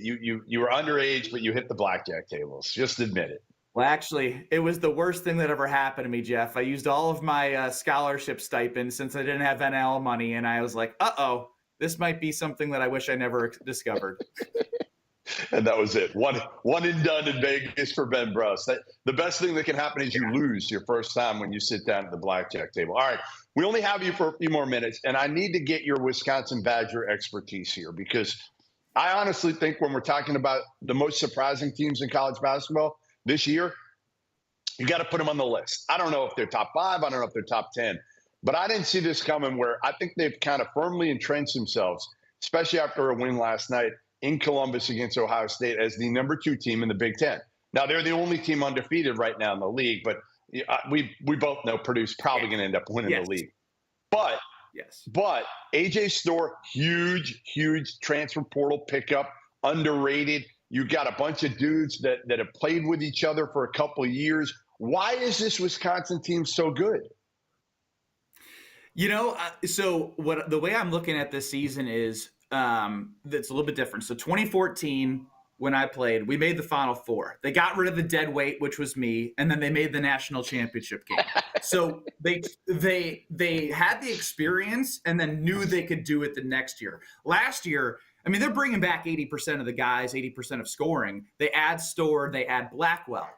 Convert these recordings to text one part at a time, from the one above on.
You were underage, but you hit the blackjack tables. Just admit it. Well, actually, it was the worst thing that ever happened to me, Jeff. I used all of my scholarship stipend since I didn't have NL money, and I was like, uh-oh, this might be something that I wish I never discovered. And that was it. One and done in Vegas for Ben Bruss. The best thing that can happen is you lose your first time when you sit down at the blackjack table. All right, we only have you for a few more minutes, and I need to get your Wisconsin Badger expertise here because I honestly think when we're talking about the most surprising teams in college basketball this year, you got to put them on the list. I don't know if they're top 5. I don't know if they're top 10. But I didn't see this coming where I think they've kind of firmly entrenched themselves, especially after a win last night in Columbus against Ohio State, as the number 2 team in the Big Ten. Now, they're the only team undefeated right now in the league, but we both know Purdue's probably going to end up winning the league. But A.J. Storr, huge transfer portal pickup, underrated. You got a bunch of dudes that have played with each other for a couple of years. Why is this Wisconsin team so good? You know, so the way I'm looking at this season is that's a little bit different. So 2014, when I played, we made the Final Four. They got rid of the dead weight, which was me, and then they made the national championship game. So they had the experience and then knew they could do it the next year. Last year, I mean, they're bringing back 80% of the guys, 80% of scoring. They add Storr, they add Blackwell.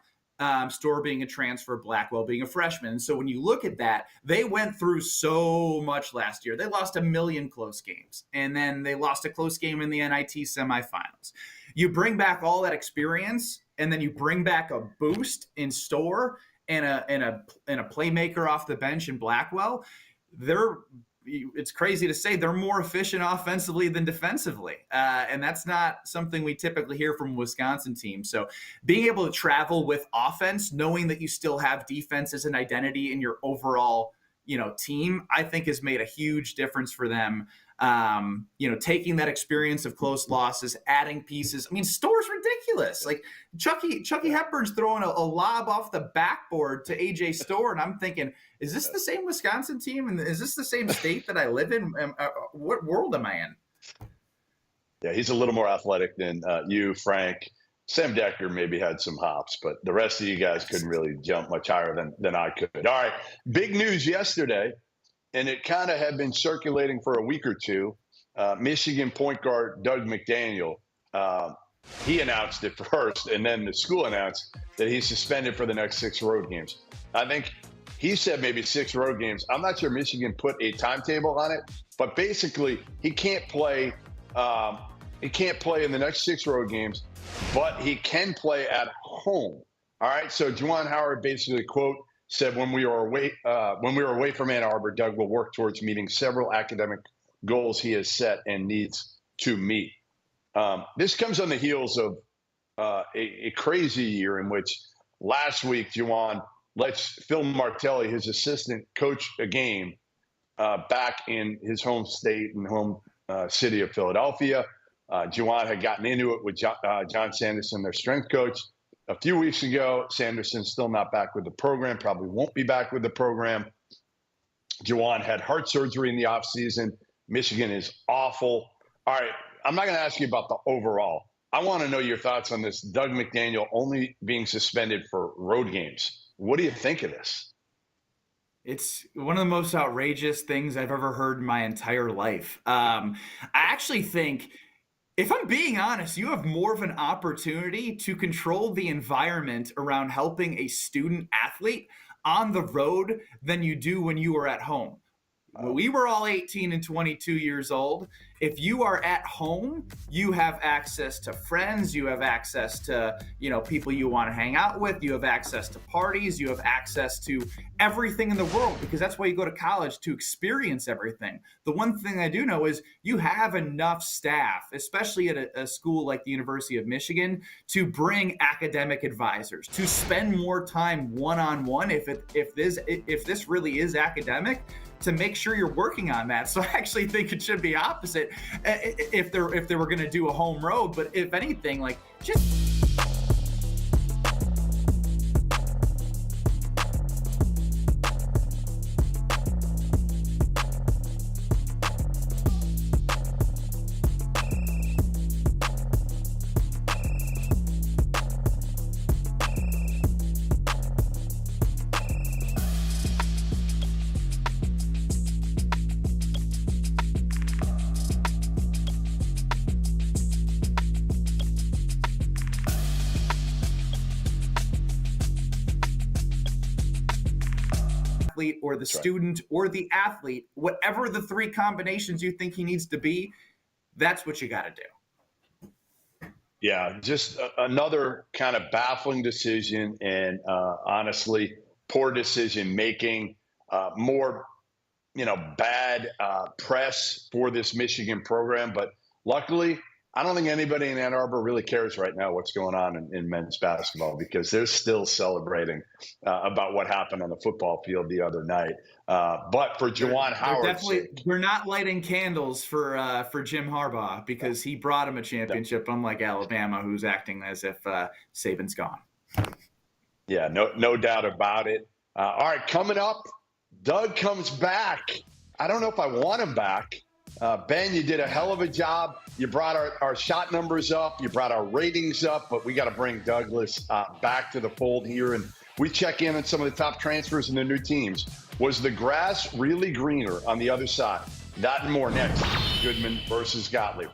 Storr being a transfer, Blackwell being a freshman. And so when you look at that, they went through so much last year. They lost 1 million close games, and then they lost a close game in the NIT semifinals. You bring back all that experience, and then you bring back a boost in Storr and a playmaker off the bench in Blackwell. It's crazy to say they're more efficient offensively than defensively. And that's not something we typically hear from a Wisconsin team. So being able to travel with offense, knowing that you still have defense as an identity in your overall, team, I think has made a huge difference for them. Taking that experience of close losses, adding pieces. I mean, Storr's ridiculous. Like Chucky Hepburn's throwing a lob off the backboard to AJ Storr, and I'm thinking, is this the same Wisconsin team? And is this the same state that I live in? What world am I in? Yeah, he's a little more athletic than you, Frank. Sam Decker maybe had some hops, but the rest of you guys couldn't really jump much higher than I could. All right, big news yesterday, and it kind of had been circulating for a week or two. Michigan point guard Doug McDaniel, he announced it first, and then the school announced that he's suspended for the next 6 road games. I think he said maybe 6 road games. I'm not sure Michigan put a timetable on it, but basically he can't play. He can't play in the next 6 road games, but he can play at home. All right. So Juwan Howard basically, quote, said, when we were away from Ann Arbor, Doug will work towards meeting several academic goals he has set and needs to meet. This comes on the heels of a crazy year in which last week Juwan lets Phil Martelli, his assistant, coach a game back in his home state and home city of Philadelphia. Juwan had gotten into it with John Sanderson, their strength coach, a few weeks ago. Sanderson's still not back with the program, probably won't be back with the program. Juwan had heart surgery in the offseason. Michigan is awful. All right, I'm not going to ask you about the overall. I want to know your thoughts on this Doug McDaniel only being suspended for road games. What do you think of this? It's one of the most outrageous things I've ever heard in my entire life. I actually think, if I'm being honest, you have more of an opportunity to control the environment around helping a student athlete on the road than you do when you are at home. We were all 18 and 22 years old. If you are at home, you have access to friends, you have access to, people you want to hang out with, you have access to parties, you have access to everything in the world, because that's why you go to college, to experience everything. The one thing I do know is you have enough staff, especially at a school like the University of Michigan, to bring academic advisors, to spend more time one-on-one if this really is academic, to make sure you're working on that. So I actually think it should be opposite if they were going to do a home road. But if anything, just athlete or the That's right. student or the athlete, whatever the three combinations you think he needs to be, that's what you got to do. Yeah, just another kind of baffling decision, and honestly, poor decision making. More, bad press for this Michigan program. But luckily, I don't think anybody in Ann Arbor really cares right now what's going on in men's basketball, because they're still celebrating about what happened on the football field the other night. But for Juwan Howard, They're not lighting candles for Jim Harbaugh, because he brought him a championship, unlike Alabama, who's acting as if Saban's gone. Yeah, no doubt about it. All right, coming up, Doug comes back. I don't know if I want him back. Ben, you did a hell of a job. You brought our shot numbers up. You brought our ratings up, but we got to bring Douglas back to the fold here. And we check in on some of the top transfers and their new teams. Was the grass really greener on the other side? That and more next. Goodman versus Gottlieb.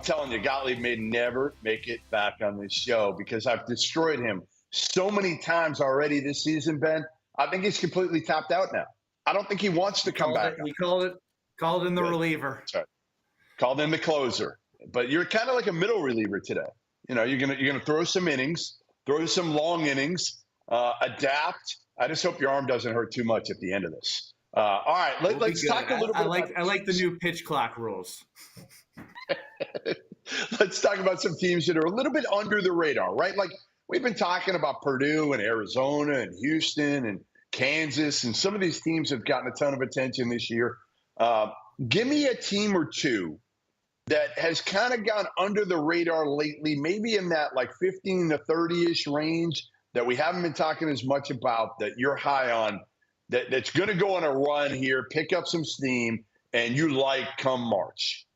Telling you, Gottlieb may never make it back on this show because I've destroyed him so many times already this season, Ben. I think he's completely tapped out now. I don't think he wants to come back. We called in the reliever. That's right. Called in the closer. But you're kind of like a middle reliever today. You're gonna throw some innings, throw some long innings, adapt. I just hope your arm doesn't hurt too much at the end of this. All right, let's talk a little bit. I like the new pitch clock rules. Let's talk about some teams that are a little bit under the radar, right? Like we've been talking about Purdue and Arizona and Houston and Kansas, and some of these teams have gotten a ton of attention this year. Uh, Give me a team or two that has kind of gone under the radar lately, maybe in that like 15 to 30-ish range that we haven't been talking as much about, that you're high on, that's going to go on a run here, pick up some steam, and you like come March.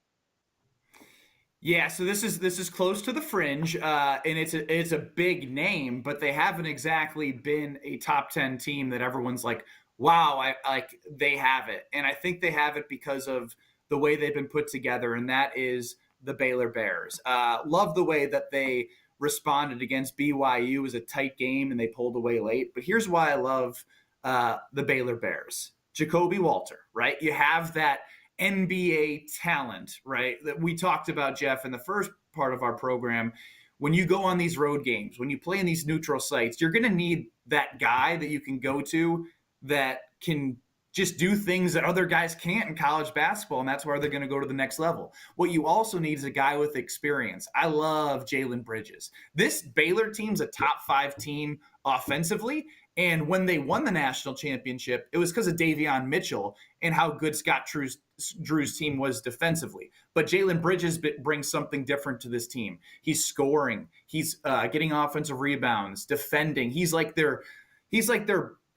Yeah, so this is close to the fringe, and it's a big name, but they haven't exactly been a top 10 team that everyone's like, wow, I like they have it, and I think they have it because of the way they've been put together, and that is the Baylor Bears. Love the way that they responded against BYU. It was a tight game, and they pulled away late. But here's why I love the Baylor Bears. Jacoby Walter, right? You have that NBA talent, right? That we talked about, Jeff, in the first part of our program. When you go on these road games, when you play in these neutral sites, you're going to need that guy that you can go to that can just do things that other guys can't in college basketball, and that's where they're going to go to the next level. What you also need is a guy with experience. I love Jalen Bridges. This Baylor team's a top 5 team offensively, and when they won the national championship, it was because of Davion Mitchell and how good Scott Drew's team was defensively. But Jalen Bridges brings something different to this team. He's scoring. He's getting offensive rebounds, defending. He's like their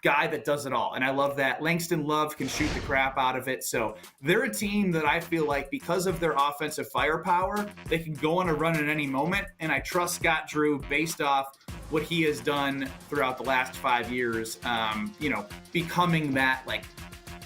guy that does it all. And I love that. Langston Love can shoot the crap out of it. So they're a team that I feel like because of their offensive firepower, they can go on a run at any moment. And I trust Scott Drew based off what he has done throughout the last 5 years, becoming that like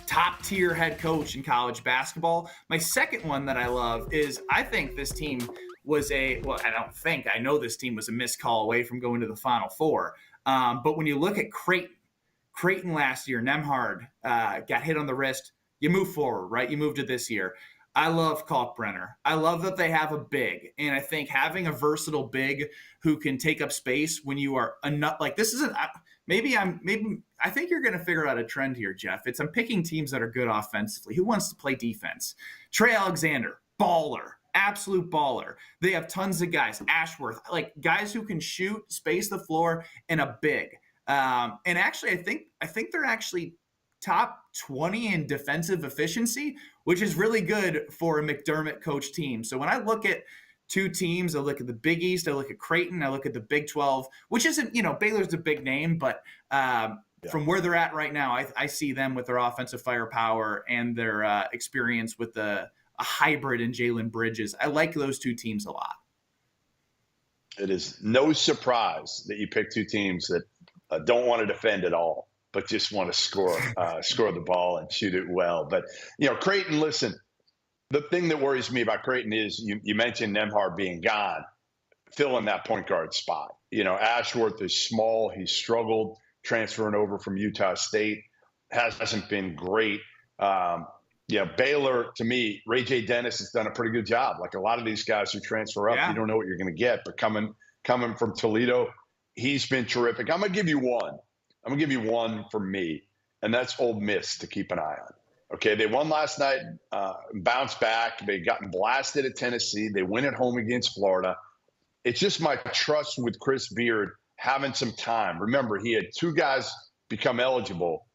top tier head coach in college basketball. My second one that I love is I think this team I know this team was a missed call away from going to the Final Four. But when you look at Creighton last year, Nemhard got hit on the wrist. You move forward, right? You move to this year. I love Kalkbrenner. I love that they have a big, and I think having a versatile big who can take up space when you are enough. Like this isn't. I think you're going to figure out a trend here, Jeff. I'm picking teams that are good offensively. Who wants to play defense? Trey Alexander, baller, absolute baller. They have tons of guys. Ashworth, like guys who can shoot, space the floor, and a big. And actually, I think they're actually top 20 in defensive efficiency, which is really good for a McDermott coach team. So when I look at two teams, I look at the Big East, I look at Creighton, I look at the Big 12, which isn't, Baylor's a big name, but from where they're at right now, I see them with their offensive firepower and their experience with a hybrid in Jalen Bridges. I like those two teams a lot. It is no surprise that you pick two teams that don't want to defend at all, but just want to score the ball and shoot it well. But, Creighton, listen, the thing that worries me about Creighton is you mentioned Nemhard being gone, filling that point guard spot. Ashworth is small. He's struggled transferring over from Utah State, hasn't been great. Baylor, to me, Ray J. Dennis has done a pretty good job. Like a lot of these guys who transfer up, you don't know what you're going to get. But coming from Toledo, he's been terrific. I'm going to give you one. I'm going to give you one for me, and that's Ole Miss to keep an eye on. Okay, they won last night, bounced back. They gotten blasted at Tennessee. They win at home against Florida. It's just my trust with Chris Beard having some time. Remember, he had two guys become eligible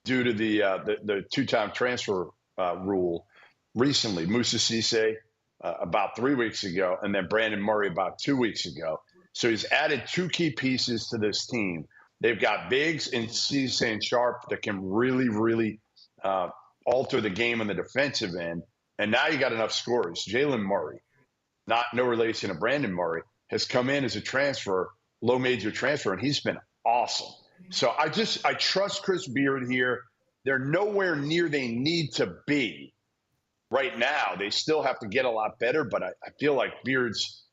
due to the two-time transfer rule recently. Moussa Cisse about 3 weeks ago, and then Brandon Murray about 2 weeks ago. So he's added two key pieces to this team. They've got bigs in Cisse and Sharp that can really, really alter the game on the defensive end. And now you got enough scorers. Jalen Murray, no relation to Brandon Murray, has come in as a transfer, low major transfer, and he's been awesome. So I trust Chris Beard here. They're nowhere near they need to be right now. They still have to get a lot better, but I feel like Beard's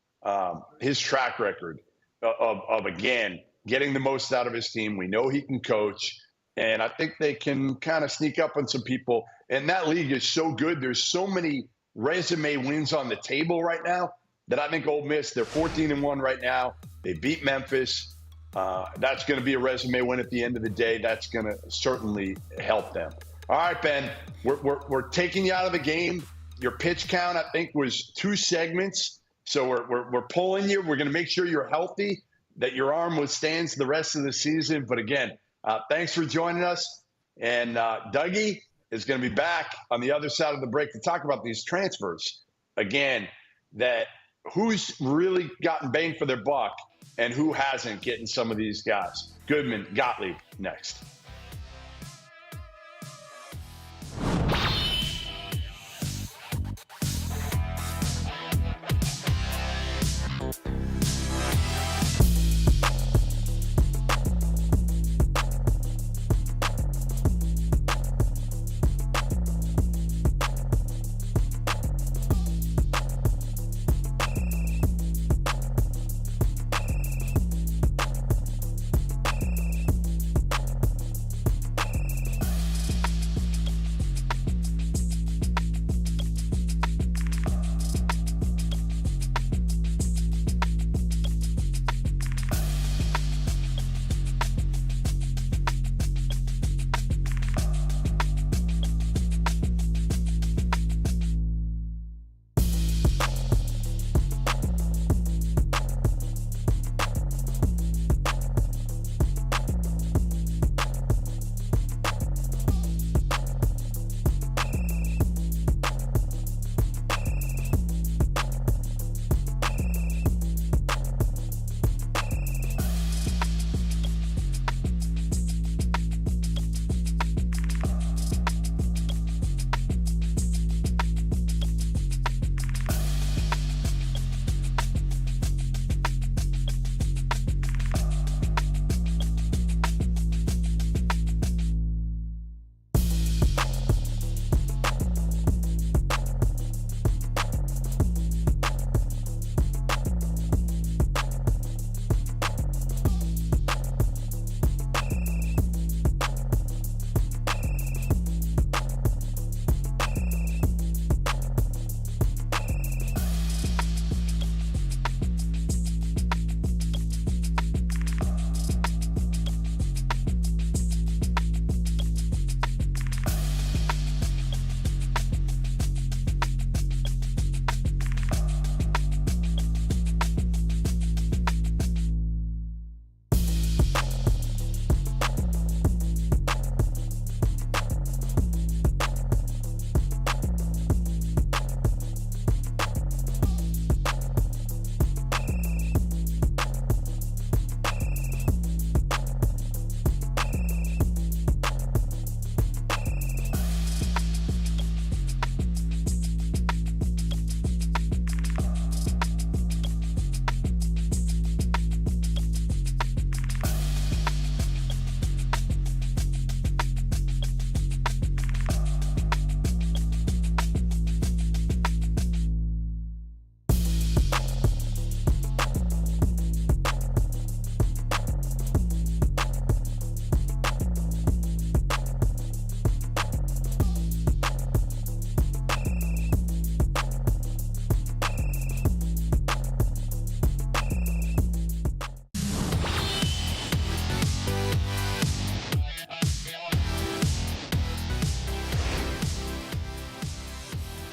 his track record of again getting the most out of his team. We know he can coach, and I think they can kind of sneak up on some people. And that league is so good. There's so many resume wins on the table right now that I think Ole Miss, they're 14-1 right now. They beat Memphis. That's going to be a resume win at the end of the day. That's going to certainly help them. All right, Ben, we're taking you out of the game. Your pitch count, I think, was 2 segments. So we're pulling you. We're going to make sure you're healthy. that your arm withstands the rest of the season. But again, thanks for joining us. And Dougie is going to be back on the other side of the break to talk about these transfers. Again, that who's really gotten bang for their buck and who hasn't, getting some of these guys. Goodman, Gottlieb, next.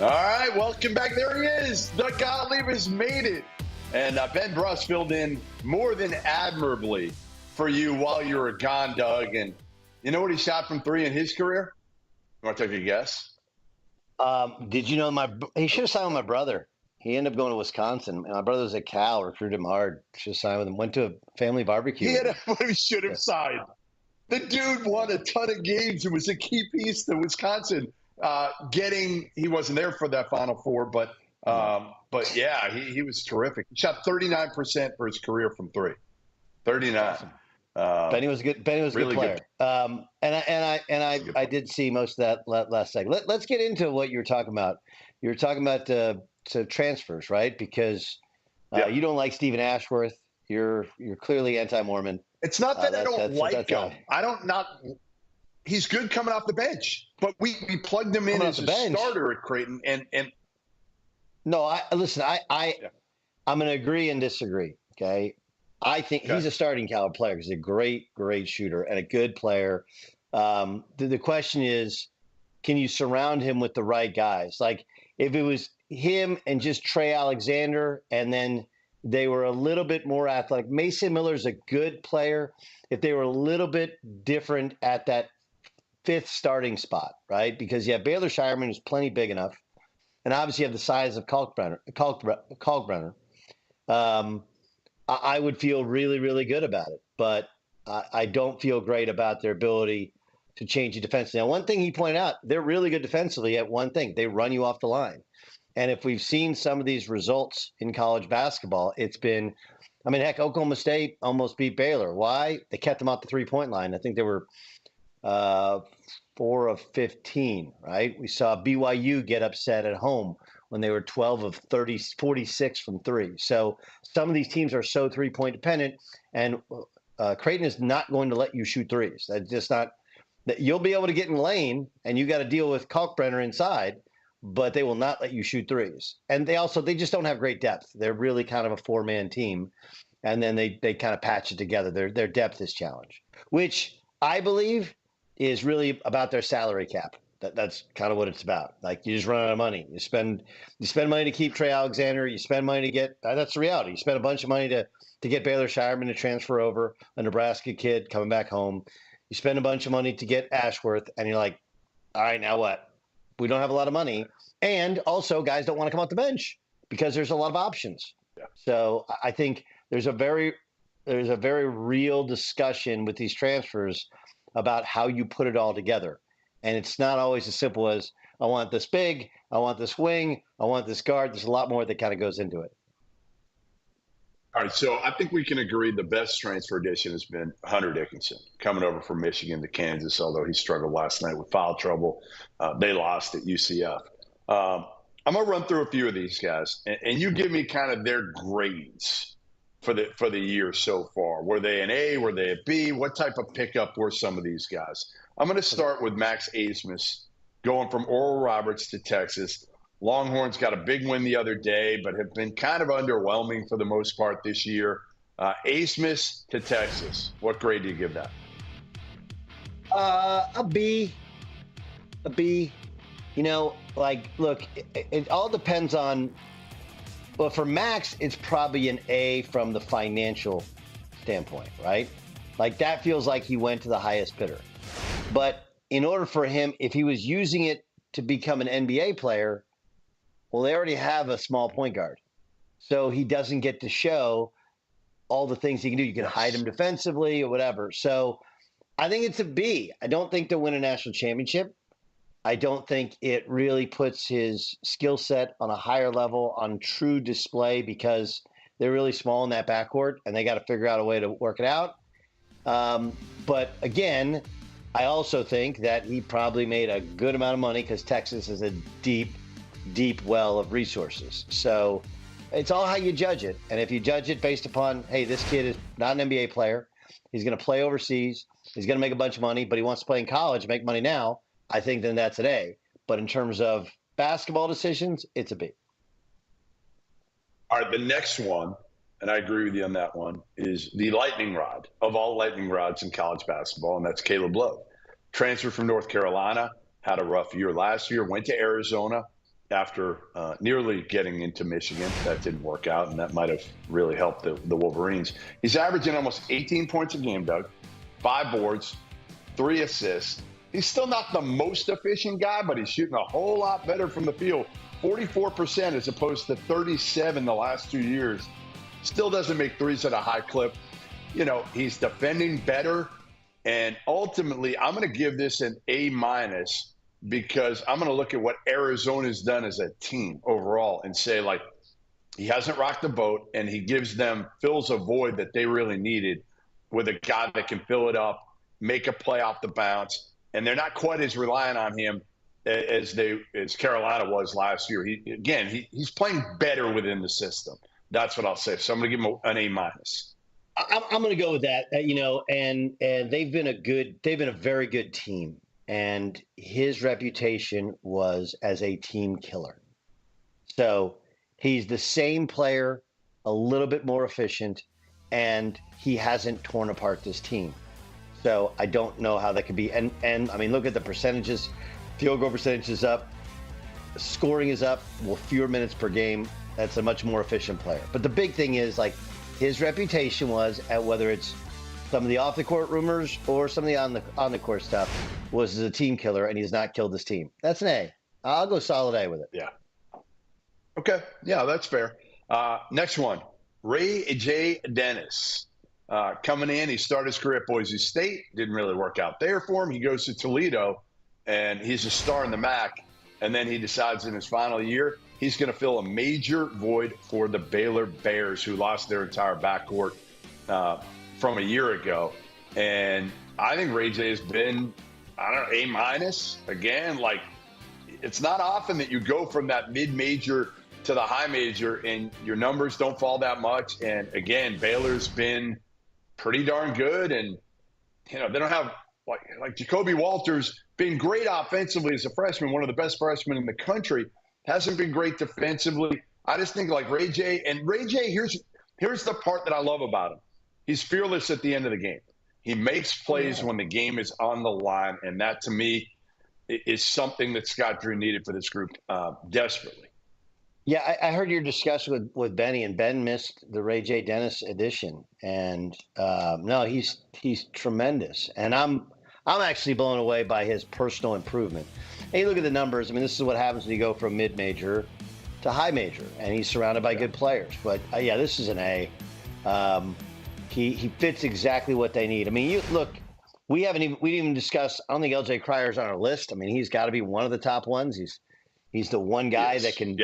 All right, welcome back. There he is. The Gottlieb has made it. And Ben Bruss filled in more than admirably for you while you were gone, Doug. And you know what he shot from three in his career? You want to take a guess? Did you know he should have signed with my brother. He ended up going to Wisconsin. My brother was at Cal, recruited him hard. Should have signed with him. Went to a family barbecue. He had what he should have signed. The dude won a ton of games. It was a key piece to Wisconsin he wasn't there for that Final Four, but yeah, he was terrific. He shot 39% for his career from three. 39. Awesome. Benny was good. Benny was a really good player. I did see most of that last segment. Let's get into what you were talking about. You were talking about to transfers, right? Because you don't like Stephen Ashworth. You're clearly anti-Mormon. It's not that I don't like him. He's good coming off the bench, but we plugged him in as a starter at Creighton. And no, listen. I'm going to agree and disagree. Okay, I think he's a starting caliber player. He's a great shooter and a good player. The question is, can you surround him with the right guys? Like if it was him and just Trey Alexander, and then they were a little bit more athletic. Mason Miller's a good player. If they were a little bit different at that fifth starting spot, right? Because you have Baylor Shireman, who's plenty big enough, and obviously you have the size of Kalkbrenner. I would feel really, really good about it, but I don't feel great about their ability to change the defense. Now, one thing he pointed out, they're really good defensively at one thing. They run you off the line. And if we've seen some of these results in college basketball, it's been, I mean, heck, Oklahoma State almost beat Baylor. Why? They kept them off the three-point line. I think they were 4 of 15, right? We saw BYU get upset at home when they were 12 of 46 from three. So some of these teams are so three-point dependent, and Creighton is not going to let you shoot threes. That's just not – you'll be able to get in lane, and you got to deal with Kalkbrenner inside, but they will not let you shoot threes. And they just don't have great depth. They're really kind of a four-man team, and then they kind of patch it together. Their depth is challenged, which I believe is really about their salary cap. That's kind of what it's about. Like, you just run out of money. You spend money to keep Trey Alexander. You spend money to get that's the reality. You spend a bunch of money to get Baylor Shireman to transfer over, a Nebraska kid coming back home. You spend a bunch of money to get Ashworth, and you're like, all right, now what? We don't have a lot of money. And also, guys don't want to come off the bench because there's a lot of options. Yeah. So I think there's a very real discussion with these transfers about how you put it all together. And it's not always as simple as, I want this big, I want this wing, I want this guard. There's a lot more that kind of goes into it. All right, so I think we can agree the best transfer addition has been Hunter Dickinson, coming over from Michigan to Kansas, although he struggled last night with foul trouble. They lost at UCF. I'm going to run through a few of these guys, and you give me kind of their grades for the year so far. Were they an A? Were they a B? What type of pickup were some of these guys? I'm going to start with Max Abmas, going from Oral Roberts to Texas. Longhorns got a big win the other day, but have been kind of underwhelming for the most part this year. Abmas to Texas. What grade do you give that? A B. A B. You know, like, look, it all depends on. Well, for Max, it's probably an A from the financial standpoint, right? Like, that feels like he went to the highest bidder. But in order for him, if he was using it to become an NBA player, well, they already have a small point guard. So he doesn't get to show all the things he can do. You can hide him defensively or whatever. So I think it's a B. I don't think they'll win a national championship. I don't think it really puts his skill set on a higher level on true display because they're really small in that backcourt and they got to figure out a way to work it out. But again, I also think that he probably made a good amount of money because Texas is a deep, deep well of resources. So it's all how you judge it. And if you judge it based upon, hey, this kid is not an NBA player, he's going to play overseas, he's going to make a bunch of money, but he wants to play in college, make money now, I think then that's an A. But in terms of basketball decisions, it's a B. All right, the next one, and I agree with you on that one, is the lightning rod of all lightning rods in college basketball, and that's Caleb Love. Transferred from North Carolina, had a rough year last year, went to Arizona after nearly getting into Michigan. That didn't work out, and that might have really helped the Wolverines. He's averaging almost 18 points a game, Doug, 5 boards, 3 assists. He's still not the most efficient guy, but he's shooting a whole lot better from the field. 44% as opposed to 37 the last 2 years. Still doesn't make threes at a high clip. You know, he's defending better. And ultimately, I'm going to give this an A- because I'm going to look at what Arizona's done as a team overall and say, like, he hasn't rocked the boat and he fills a void that they really needed with a guy that can fill it up, make a play off the bounce. And they're not quite as reliant on him as Carolina was last year. He's playing better within the system. That's what I'll say. So I'm going to give him an A-. I'm going to go with that. And they've been a very good team. And his reputation was as a team killer. So he's the same player, a little bit more efficient, and he hasn't torn apart this team. So I don't know how that could be. And I mean, look at the percentages. Field goal percentage is up. Scoring is up. Well, fewer minutes per game. That's a much more efficient player. But the big thing is, like, his reputation was, at whether it's some of the off the court rumors or some of the on the court stuff, was as a team killer, and he's not killed this team. That's an A. I'll go solid A with it. Yeah. Okay. Yeah, that's fair. Next one, Ray J. Dennis. Coming in, he started his career at Boise State. Didn't really work out there for him. He goes to Toledo, and he's a star in the MAC. And then he decides in his final year, he's going to fill a major void for the Baylor Bears, who lost their entire backcourt from a year ago. And I think Ray J has been, I don't know, A-minus. Again, like, it's not often that you go from that mid-major to the high major and your numbers don't fall that much. And again, Baylor's been pretty darn good. And, you know, they don't have, like Jacoby Walters, been great offensively as a freshman, one of the best freshmen in the country, hasn't been great defensively. I just think like Ray J, here's the part that I love about him. He's fearless at the end of the game. He makes plays when the game is on the line, and that to me is something that Scott Drew needed for this group desperately. Yeah, I heard your discussion with Benny, and Ben missed the Ray J. Dennis edition, and no, he's tremendous, and I'm actually blown away by his personal improvement. And you look at the numbers. I mean, this is what happens when you go from mid-major to high major, and he's surrounded by good players. But yeah, this is an A. He fits exactly what they need. I mean, you look. We didn't even discuss. I don't think LJ Cryer's on our list. I mean, he's got to be one of the top ones. He's the one guy that can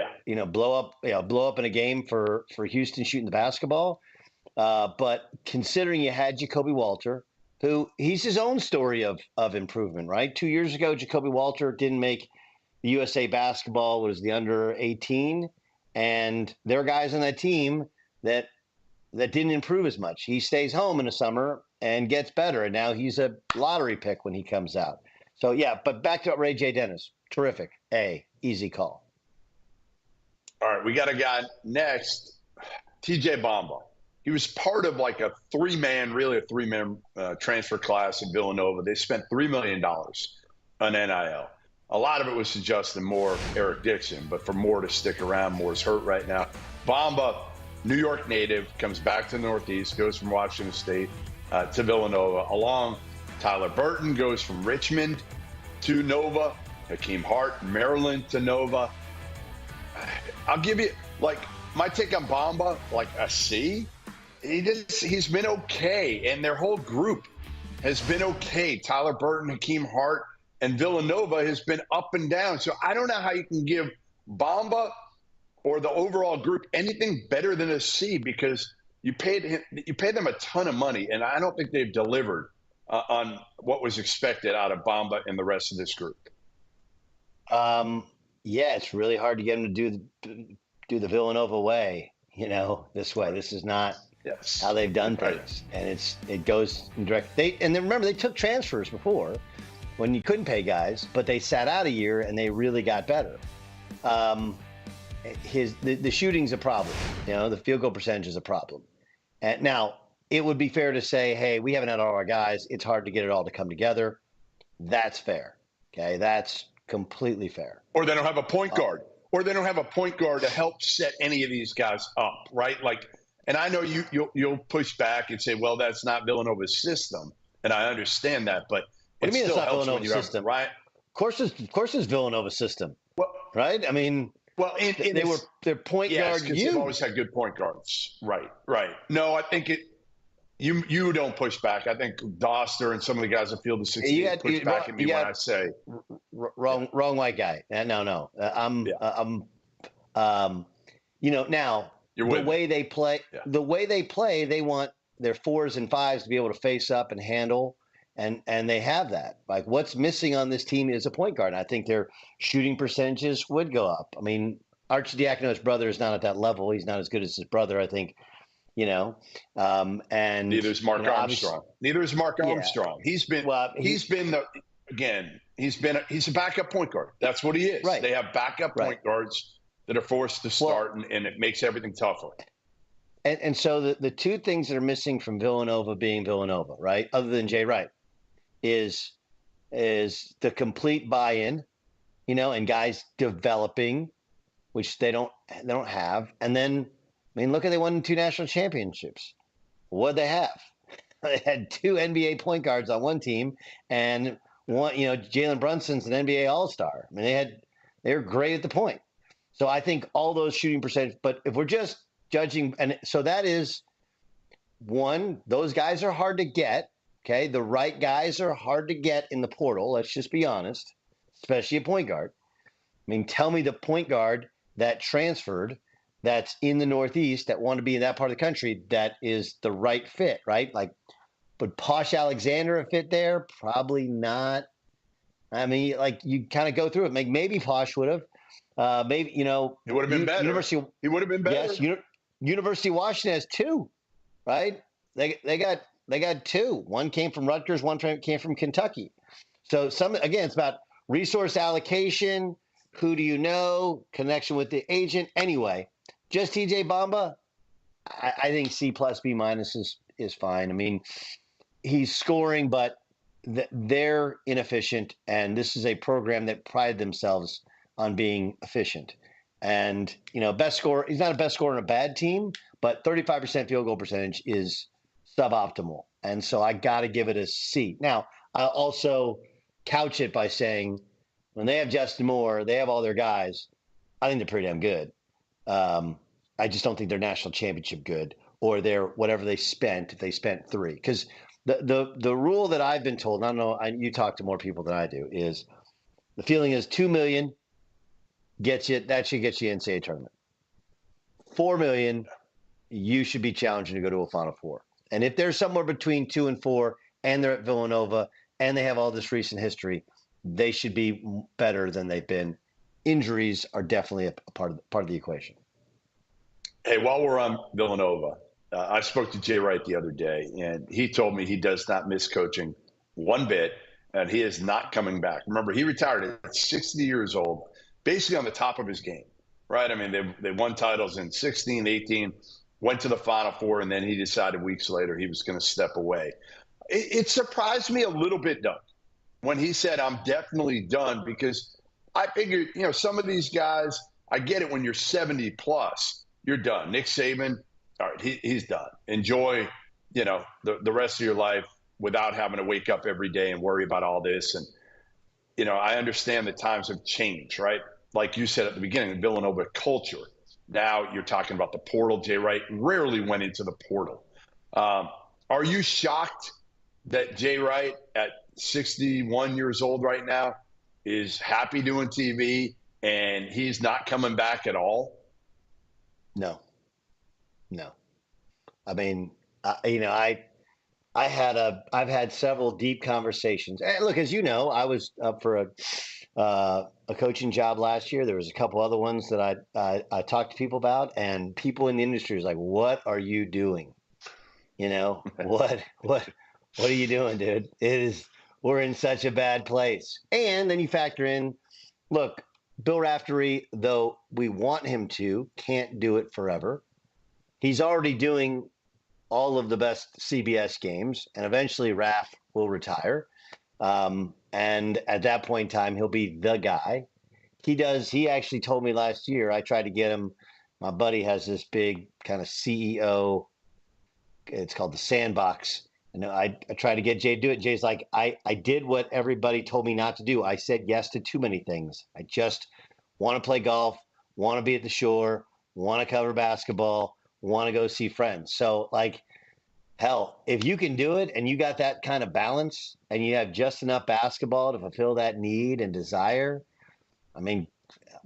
blow up in a game for Houston shooting the basketball. But considering you had Jacoby Walter, who he's his own story of improvement, right? 2 years ago, Jacoby Walter didn't make the USA basketball, was the under 18, and there are guys on that team that didn't improve as much. He stays home in the summer and gets better, and now he's a lottery pick when he comes out. So yeah, but back to Ray J. Dennis, terrific, A, easy call. All right, we got a guy next, TJ Bamba. He was part of like a three-man transfer class in Villanova. They spent $3 million on NIL. A lot of it was to Justin Moore, Eric Dixon, but for Moore to stick around, Moore's hurt right now. Bamba, New York native, comes back to the Northeast, goes from Washington State to Villanova. Along, Tyler Burton goes from Richmond to Nova. Hakeem Hart, Maryland to Nova. I'll give you, like, my take on Bamba, like a C. He's been okay, and their whole group has been okay. Tyler Burton, Hakeem Hart, and Villanova has been up and down. So I don't know how you can give Bamba or the overall group anything better than a C, because you paid them a ton of money, and I don't think they've delivered on what was expected out of Bamba and the rest of this group. Yeah, it's really hard to get them to do the Villanova way, this way. This is not how they've done things, and it goes in direct. And then remember, they took transfers before when you couldn't pay guys, but they sat out a year and they really got better. The shooting's a problem. The field goal percentage is a problem. And now it would be fair to say, hey, we haven't had all our guys. It's hard to get it all to come together. That's fair. Okay, that's completely fair. Or they don't have a point guard. Or they don't have a point guard to help set any of these guys up, right? Like, and I know you'll push back and say, well, that's not Villanova's system, and I understand that, but what do you mean it's not Villanova's system, right? Of course, it's Villanova's system, right? I mean, well, their point guard. They've always had good point guards, right? No, I think you don't push back. I think Doster and some of the guys that field the 16 push back at me when I say wrong white guy. No. Now the way they play, they want their 4s and 5s to be able to face up and handle, and they have that. Like, what's missing on this team is a point guard. And I think their shooting percentages would go up. I mean, Arcidiacono's brother is not at that level. He's not as good as his brother, I think. And neither is Mark Armstrong. Neither is Mark Armstrong. He's a backup point guard. That's what he is. Right. They have backup point guards that are forced to start, and it makes everything tougher. And so the two things that are missing from Villanova being Villanova, right, other than Jay Wright, is the complete buy-in, and guys developing, which they don't They don't have. And then, I mean, look at they won 2 national championships. What'd they have? They had 2 NBA point guards on one team, and one, Jalen Brunson's an NBA All-Star. I mean, they were great at the point. So I think all those shooting percentage. But if we're just judging, and so that is one, those guys are hard to get. Okay, the right guys are hard to get in the portal. Let's just be honest, especially a point guard. I mean, tell me the point guard that transferred that's in the Northeast that want to be in that part of the country that is the right fit, right? Like, would Posh Alexander a fit there? Probably not. I mean, like, you kind of go through it. Maybe Posh would have. Maybe, It would have been better. He would have been better. Yes, University of Washington has 2, right? They got 2. One came from Rutgers, one came from Kentucky. So again, it's about resource allocation. Who do you know? Connection with the agent. Anyway, just TJ Bamba, I think C plus B minus is fine. I mean, he's scoring, but they're inefficient, and this is a program that prided themselves on being efficient. And best scorer. He's not a best scorer on a bad team, but 35% field goal percentage is suboptimal, and so I got to give it a C. Now, I'll also couch it by saying, when they have Justin Moore, they have all their guys. I think they're pretty damn good. I just don't think they're national championship good, or they're whatever they spent if they spent 3. Because the rule that I've been told, I don't know, you talk to more people than I do, is the feeling is $2 million that should get you NCAA tournament. $4 million, you should be challenging to go to a Final Four. And if they're somewhere between 2 and 4, and they're at Villanova, and they have all this recent history, they should be better than they've been. Injuries are definitely a part of the equation. Hey, while we're on Villanova, I spoke to Jay Wright the other day, and he told me he does not miss coaching one bit, and he is not coming back. Remember, he retired at 60 years old, basically on the top of his game, right? I mean, they won titles in 16, 18, went to the Final Four, and then he decided weeks later he was going to step away. It surprised me a little bit, Doug, when he said, I'm definitely done, because I figured, some of these guys, I get it when you're 70 plus, you're done. Nick Saban, all right, he's done. Enjoy, the rest of your life without having to wake up every day and worry about all this. And, I understand that times have changed, right? Like you said at the beginning, the Villanova culture. Now you're talking about the portal. Jay Wright rarely went into the portal. Are you shocked that Jay Wright at 61 years old right now is happy doing TV and he's not coming back at all? No. I mean, I've had several deep conversations. And look, as you know, I was up for a coaching job last year. There was a couple other ones that I talked to people about, and people in the industry was like, "What are you doing? What are you doing, dude? We're in such a bad place." And then you factor in, look, Bill Raftery, though we want him to, can't do it forever. He's already doing all of the best CBS games, and eventually Raf will retire. And at that point in time, he'll be the guy. He actually told me last year, I tried to get him. My buddy has this big kind of CEO. It's called the Sandbox. And I tried to get Jay to do it. Jay's like, I did what everybody told me not to do. I said yes to too many things. I just want to play golf, want to be at the shore, want to cover basketball, want to go see friends. So, like, hell, if you can do it and you got that kind of balance and you have just enough basketball to fulfill that need and desire, I mean,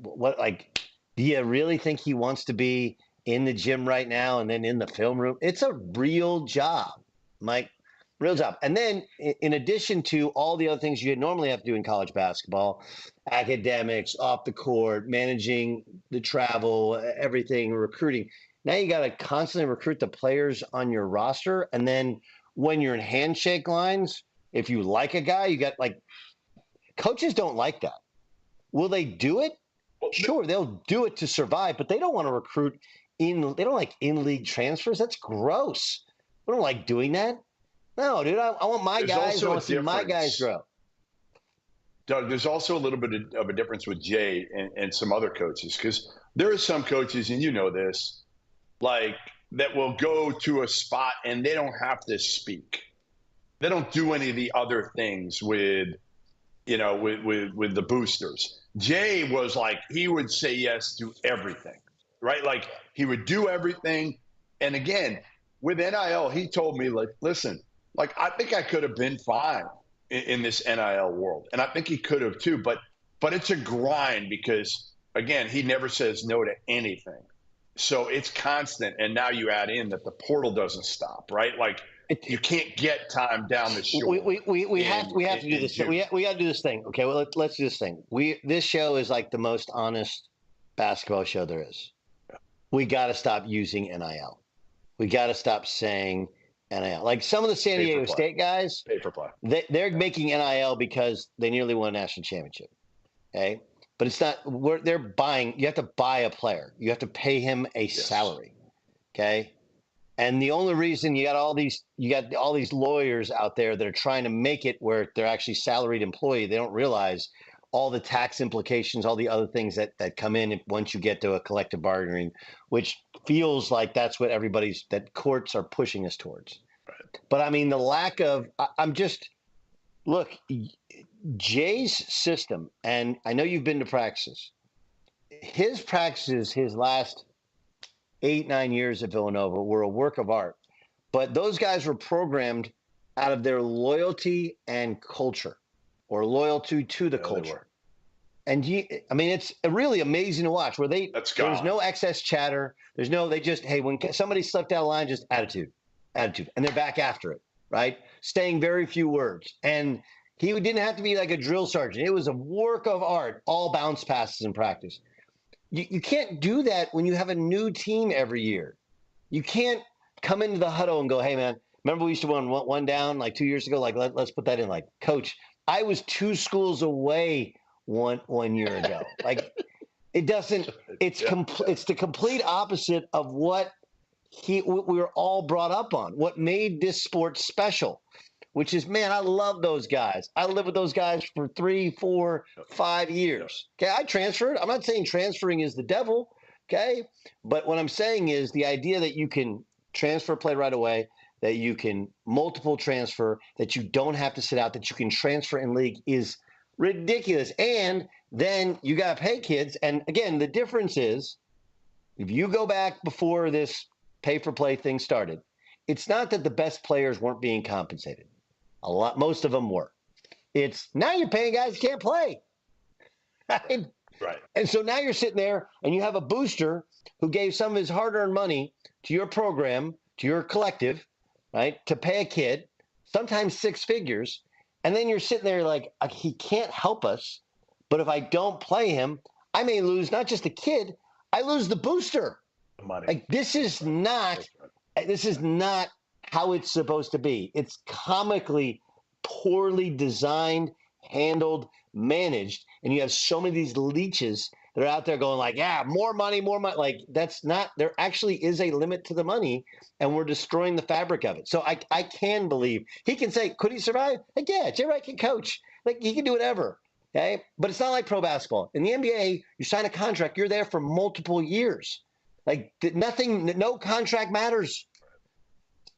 do you really think he wants to be in the gym right now and then in the film room? It's a real job, Mike, real job. And then in addition to all the other things you normally have to do in college basketball, academics, off the court, managing the travel, everything, recruiting, now you got to constantly recruit the players on your roster. And then when you're in handshake lines, if you like a guy, you got coaches don't like that. Will they do it? Sure, they'll do it to survive, but they don't want to recruit they don't like in-league transfers. That's gross. I don't like doing that. No, dude, I want my guys. I want to see my guys grow. Doug, there's also a little bit of a difference with Jay and some other coaches, because there are some coaches, and you know this, like that will go to a spot and they don't have to speak. They don't do any of the other things with the boosters. Jay was like, he would say yes to everything, right? Like he would do everything. And again, with NIL, he told me, like, listen, like, I think I could have been fine in this NIL world. And I think he could have too, but it's a grind because, again, he never says no to anything. So it's constant. And now you add in that the portal doesn't stop, right? Like you can't get time down the shore. We have to do this. We got to do this thing. Okay, well, let's do this thing. This show is like the most honest basketball show there is. We got to stop using NIL. We got to stop saying NIL. Like some of the San Diego State guys, pay for play. They're making NIL because they nearly won a national championship. Okay, but it's not. They're buying. You have to buy a player. You have to pay him a salary. Okay, and the only reason you got all these lawyers out there that are trying to make it where they're actually salaried employee, they don't realize all the tax implications, all the other things that come in once you get to a collective bargaining, which feels like that's what that courts are pushing us towards. Right. But I mean, the lack of, look, Jay's system, and I know you've been to practices, his practices, his last 8-9 years at Villanova were a work of art, but those guys were programmed out of their loyalty and culture, or loyalty to the culture. And it's really amazing to watch where there's no excess chatter. They just, hey, when somebody slipped out of line, just attitude. And they're back after it, right? Staying very few words. And he didn't have to be like a drill sergeant. It was a work of art, all bounce passes in practice. You can't do that when you have a new team every year. You can't come into the huddle and go, hey, man, remember we used to run one down like 2 years ago? Like, let's put that in. Like, coach, I was 2 schools away one year ago. Like, it doesn't. It's the complete opposite of what we were all brought up on. What made this sport special, which is, man, I love those guys. I lived with those guys for 3, 4, 5 years. Okay, I transferred. I'm not saying transferring is the devil. Okay, but what I'm saying is the idea that you can transfer play right away, that you can multiple transfer, that you don't have to sit out, that you can transfer in league is ridiculous. And then you got to pay kids. And again, the difference is if you go back before this pay for play thing started, it's not that the best players weren't being compensated. Most of them were. It's now you're paying guys who can't play. Right? Right. And so now you're sitting there and you have a booster who gave some of his hard-earned money to your program, to your collective, right, to pay a kid, sometimes 6 figures. And then you're sitting there like, he can't help us, but if I don't play him, I may lose not just a kid, I lose the booster. Money. Like this is not how it's supposed to be. It's comically poorly designed, handled, managed, and you have so many of these leeches that are out there going like, yeah, more money. Like that's not. There actually is a limit to the money, and we're destroying the fabric of it. So I can believe he can say, could he survive? Like, yeah, Jay Wright can coach. Like he can do whatever. Okay, but it's not like pro basketball. In the NBA, you sign a contract, you're there for multiple years. Like nothing, no contract matters.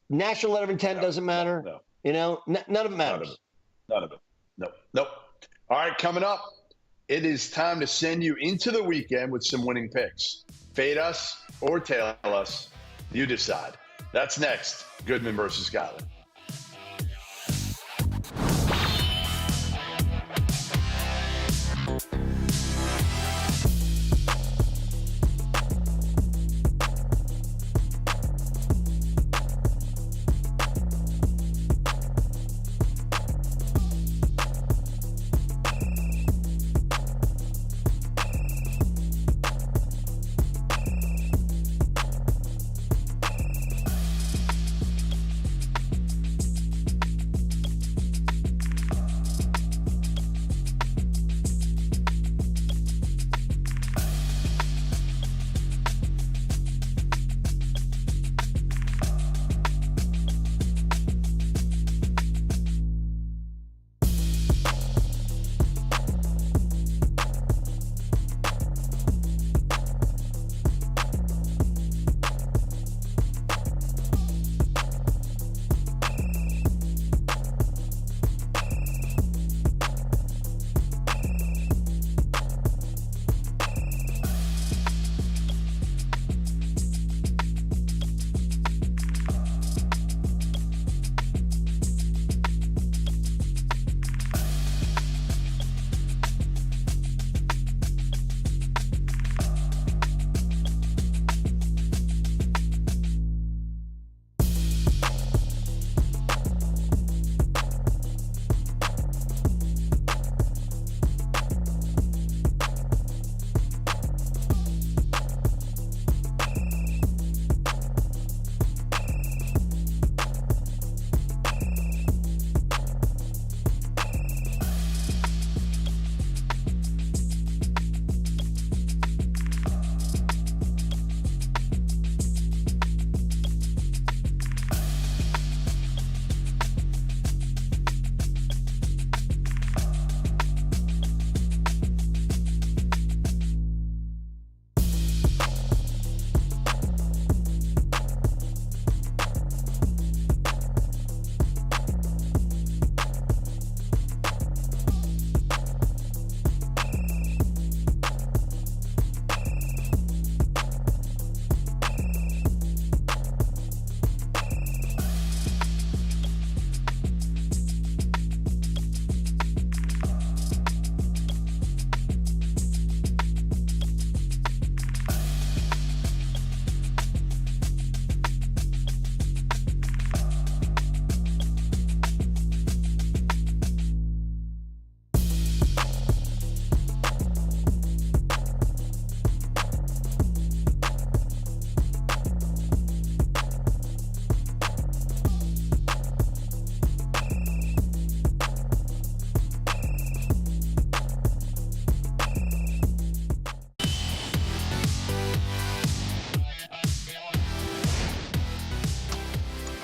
National letter of intent doesn't matter. No. You know, none of it matters. None of it. Nope. All right, coming up, it is time to send you into the weekend with some winning picks. Fade us or tail us, you decide. That's next, Goodman versus Gottlieb.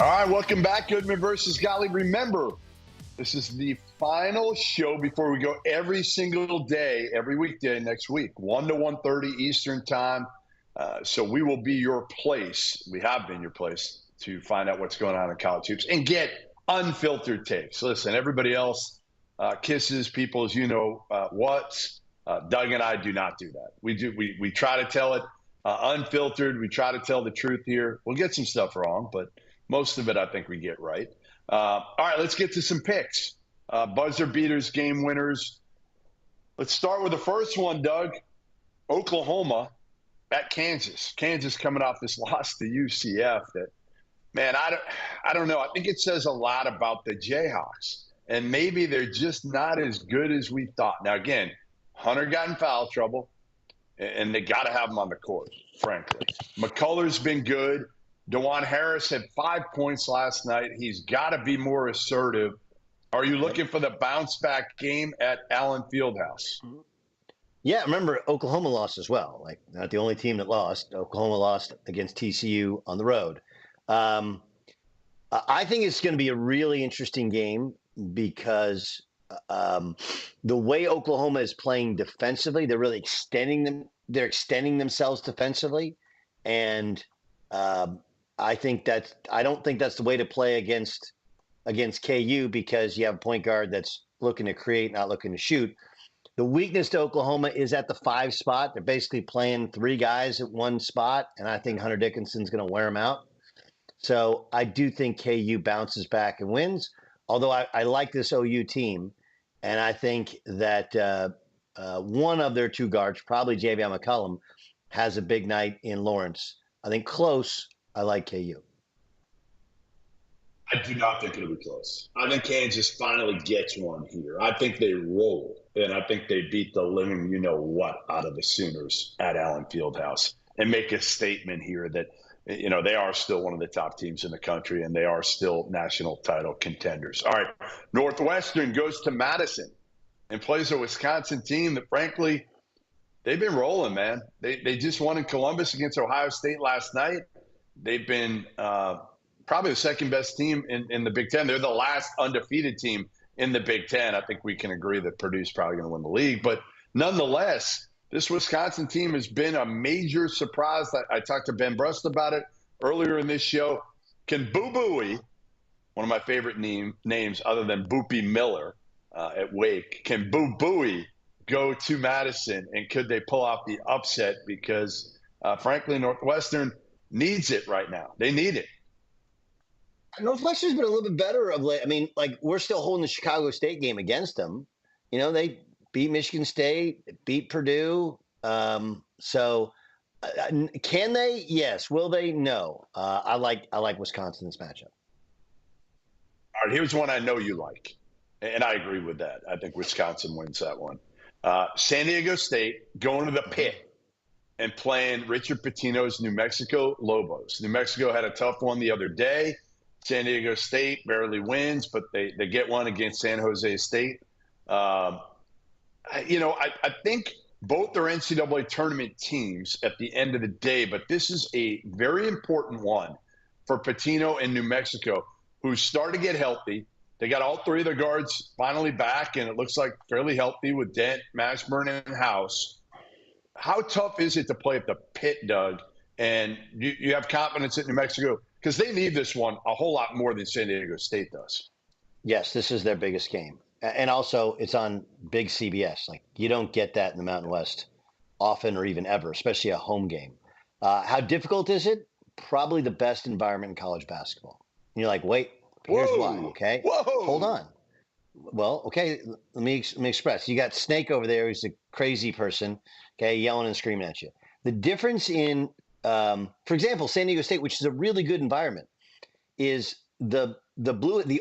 All right, welcome back, Goodman versus Gottlieb. Remember, this is the final show before we go every single day, every weekday next week, 1 to 1:30 Eastern time. So we will be your place. We have been your place to find out what's going on in college hoops and get unfiltered takes. Listen, everybody else kisses people's, what's. Doug and I do not do that. We try to tell it unfiltered. We try to tell the truth here. We'll get some stuff wrong, but most of it I think we get right. All right, let's get to some picks. Buzzer beaters, game winners. Let's start with the first one, Doug. Oklahoma at Kansas. Kansas coming off this loss to UCF. That, man, I don't know. I think it says a lot about the Jayhawks. And maybe they're just not as good as we thought. Now, again, Hunter got in foul trouble, and they got to have him on the court, frankly. McCullough's been good. DeJuan Harris had 5 points last night. He's got to be more assertive. Are you looking for the bounce-back game at Allen Fieldhouse? Yeah, remember, Oklahoma lost as well. Like, not the only team that lost. Oklahoma lost against TCU on the road. I think it's going to be a really interesting game because the way Oklahoma is playing defensively, they're really extending themselves defensively, and I don't think that's the way to play against KU, because you have a point guard that's looking to create, not looking to shoot. The weakness to Oklahoma is at the 5 spot. They're basically playing 3 guys at one spot, and I think Hunter Dickinson's going to wear them out. So I do think KU bounces back and wins, although I like this OU team, and I think that one of their 2 guards, probably Javion McCollum, has a big night in Lawrence. I think close. I like KU. I do not think it'll be close. I think Kansas finally gets one here. I think they roll, and I think they beat the living you-know-what out of the Sooners at Allen Fieldhouse and make a statement here that, they are still one of the top teams in the country, and they are still national title contenders. All right, Northwestern goes to Madison and plays a Wisconsin team that, frankly, they've been rolling, man. They just won in Columbus against Ohio State last night. They've been probably the second best team in the Big Ten. They're the last undefeated team in the Big Ten. I think we can agree that Purdue's probably going to win the league. But nonetheless, this Wisconsin team has been a major surprise. I talked to Ben Brust about it earlier in this show. Can Boo Buie, one of my favorite names other than Boopy Miller at Wake, can Boo Buie go to Madison, and could they pull off the upset? Because, frankly, Northwestern needs it right now. They need it. Northwestern's been a little bit better of late. I mean, like, we're still holding the Chicago State game against them. They beat Michigan State, beat Purdue. So can they? Yes. Will they? No. I like Wisconsin this matchup. All right, here's one I know you like, and I agree with that. I think Wisconsin wins that one. San Diego State going to the Pit and playing Richard Pitino's New Mexico Lobos. New Mexico had a tough one the other day. San Diego State barely wins, but they get one against San Jose State. I think both are NCAA tournament teams at the end of the day, but this is a very important one for Pitino and New Mexico, who start to get healthy. They got all 3 of their guards finally back, and it looks like fairly healthy with Dent, Mashburn, and House. How tough is it to play at the Pit, Doug? And you have confidence at New Mexico? Because they need this one a whole lot more than San Diego State does. Yes, this is their biggest game. And also, it's on big CBS. Like, you don't get that in the Mountain West often or even ever, especially a home game. How difficult is it? Probably the best environment in college basketball. And you're like, wait, here's why, okay? Whoa. Hold on. Well, okay, let me express. You got Snake over there who's a crazy person, okay, yelling and screaming at you. The difference in, for example, San Diego State, which is a really good environment, is the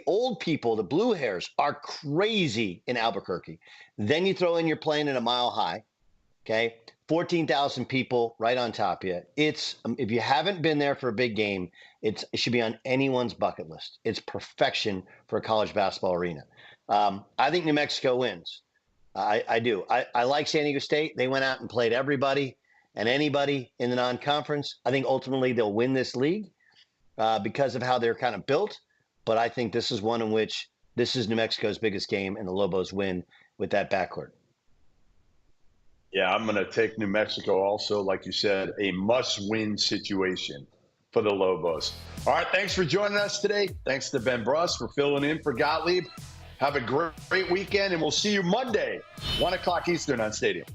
old people, the blue hairs, are crazy in Albuquerque. Then you throw in you're playing at a mile high, okay? 14,000 people right on top of you. It's if you haven't been there for a big game, it should be on anyone's bucket list. It's perfection for a college basketball arena. I think New Mexico wins. I do. I like San Diego State. They went out and played everybody and anybody in the non-conference. I think ultimately they'll win this league. because of how they're kind of built. But I think this is one in which this is New Mexico's biggest game, and the Lobos win with that backcourt. Yeah, I'm going to take New Mexico also, like you said, a must-win situation for the Lobos. All right, thanks for joining us today. Thanks to Ben Bruss for filling in for Gottlieb. Have a great weekend, and we'll see you Monday, 1 o'clock Eastern on Stadium.